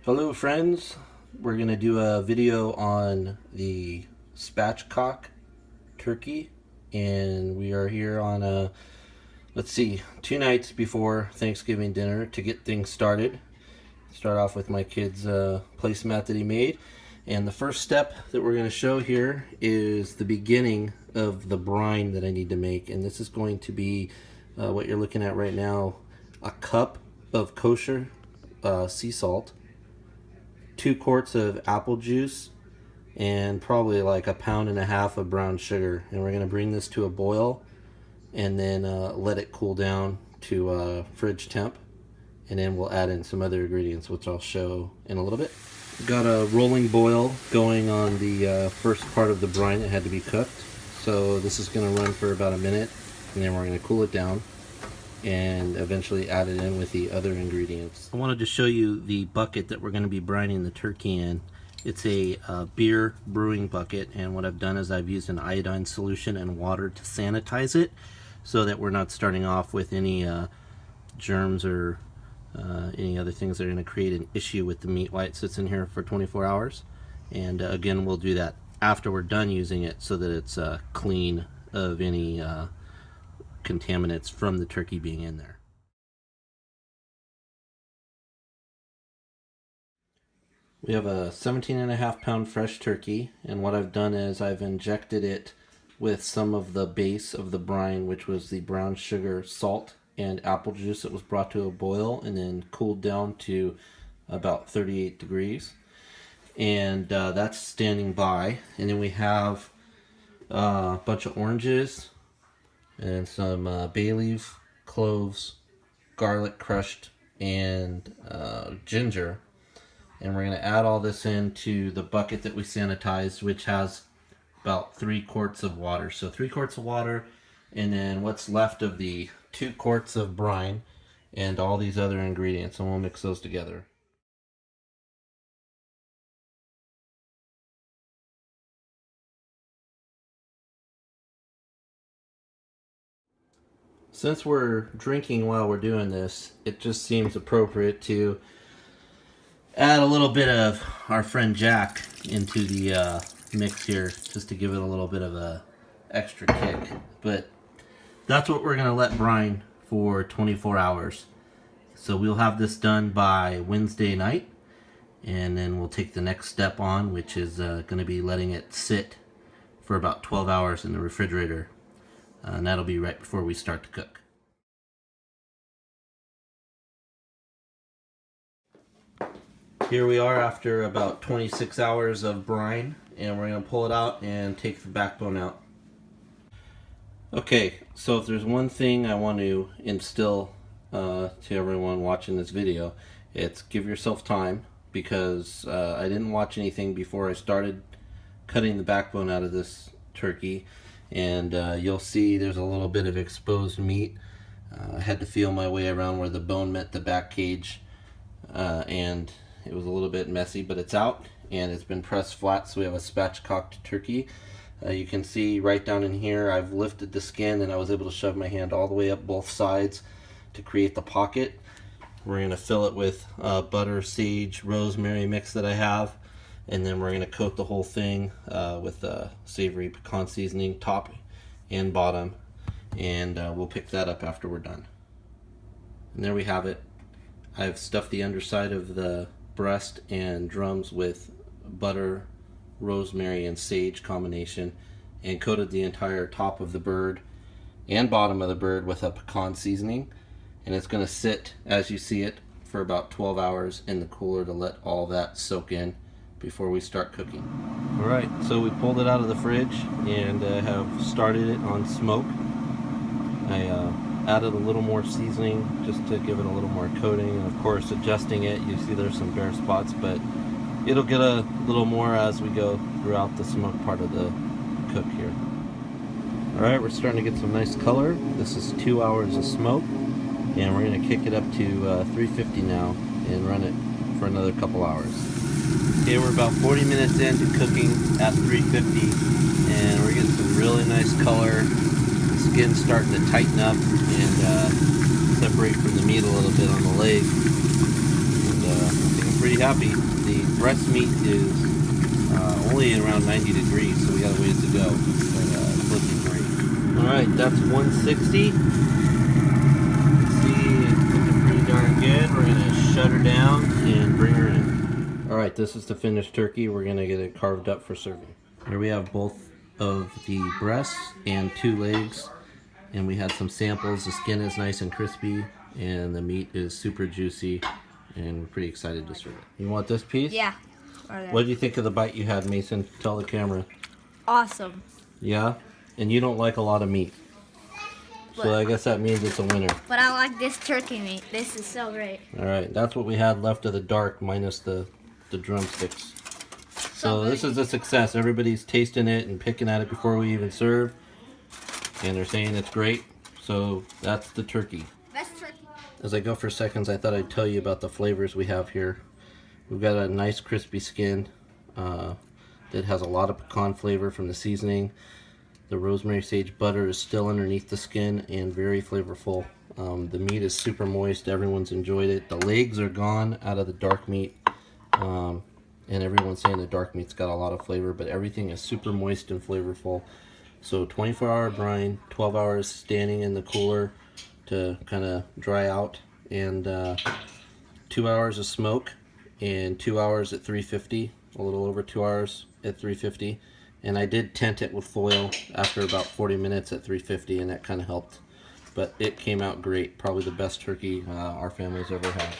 Hello friends, we're going to do a video on the Spatchcock Turkey, and we are here on let's see, 2 nights before Thanksgiving dinner to get things started. Start off with my kid's placemat that he made, and the first step that we're going to show here is the beginning of the brine that I need to make, and this is going to be what you're looking at right now, a cup of kosher sea salt, 2 quarts of apple juice, and probably like 1.5 pounds of brown sugar. And we're going to bring this to a boil and then let it cool down to fridge temp, and then we'll add in some other ingredients which I'll show in a little bit. Got a rolling boil going on the first part of the brine that had to be cooked, so this is going to run for about a minute, and then we're going to cool it down and eventually add it in with the other ingredients. I wanted to show you the bucket that we're going to be brining the turkey in. It's a beer brewing bucket, and what I've done is I've used an iodine solution and water to sanitize it so that we're not starting off with any germs or any other things that are going to create an issue with the meat while it sits in here for 24 hours. And again, we'll do that after we're done using it so that it's clean of any contaminants from the turkey being in there. We have a 17.5 pound fresh turkey, and what I've done is I've injected it with some of the base of the brine, which was the brown sugar, salt, and apple juice that was brought to a boil and then cooled down to about 38 degrees. And that's standing by. And then we have a bunch of oranges and some bay leaf, cloves, garlic crushed, and ginger. And we're going to add all this into the bucket that we sanitized, which has about 3 quarts of water. So 3 quarts of water, and then what's left of the 2 quarts of brine and all these other ingredients, and we'll mix those together. Since we're drinking while we're doing this, it just seems appropriate to add a little bit of our friend Jack into the mix here, just to give it a little bit of a extra kick. But that's what we're going to let brine for 24 hours. So we'll have this done by Wednesday night, and then we'll take the next step on, which is going to be letting it sit for about 12 hours in the refrigerator. And that'll be right before we start to cook. Here we are after about 26 hours of brine, and we're going to pull it out and take the backbone out. Okay, so if there's one thing I want to instill to everyone watching this video, it's give yourself time, because I didn't watch anything before I started cutting the backbone out of this turkey. And you'll see there's a little bit of exposed meat. I had to feel my way around where the bone met the back cage, and it was a little bit messy, but it's out and it's been pressed flat, so we have a spatchcocked turkey. You can see right down in here I've lifted the skin, and I was able to shove my hand all the way up both sides to create the pocket. We're going to fill it with butter, sage, rosemary mix that I have. And then we're going to coat the whole thing with savory pecan seasoning, top and bottom, and we'll pick that up after we're done. And there we have it. I've stuffed the underside of the breast and drums with butter, rosemary, and sage combination, and coated the entire top of the bird and bottom of the bird with a pecan seasoning. And it's going to sit, as you see it, for about 12 hours in the cooler to let all that soak in before we start cooking. Alright, so we pulled it out of the fridge and have started it on smoke. I added a little more seasoning just to give it a little more coating, and of course adjusting it. You see there's some bare spots, but it'll get a little more as we go throughout the smoke part of the cook here. Alright, we're starting to get some nice color. This is 2 hours of smoke, and we're going to kick it up to 350 now and run it for another couple hours. Okay, we're about 40 minutes into cooking at 350, and we're getting some really nice color. The skin's starting to tighten up and separate from the meat a little bit on the leg. And I think I'm pretty Cappy, the breast meat is only around 90 degrees, so we got a ways to go. But it's looking great. Alright, that's 160. See, it's looking pretty darn good. We're going to shut her down and bring her in. Alright, this is the finished turkey. We're going to get it carved up for serving. Here we have both of the breasts and 2 legs. And we had some samples. The skin is nice and crispy, and the meat is super juicy, and we're pretty excited to serve it. You want this piece? Yeah. What did you think of the bite you had, Mason? Tell the camera. Awesome. Yeah? And you don't like a lot of meat. So I guess that means it's a winner. But I like this turkey meat. This is so great. Alright, that's what we had left of the dark minus the drumsticks. So this is a success. Everybody's tasting it and picking at it before we even serve. And they're saying it's great. So that's the turkey. Best turkey. As I go for seconds, I thought I'd tell you about the flavors we have here. We've got a nice crispy skin that has a lot of pecan flavor from the seasoning. The rosemary sage butter is still underneath the skin and very flavorful. The meat is super moist. Everyone's enjoyed it. The legs are gone out of the dark meat. And everyone's saying the dark meat's got a lot of flavor, but everything is super moist and flavorful. So 24-hour brine, 12 hours standing in the cooler to kind of dry out, and 2 hours of smoke, and 2 hours at 350, a little over 2 hours at 350. And I did tent it with foil after about 40 minutes at 350, and that kind of helped. But it came out great. Probably the best turkey our family's ever had.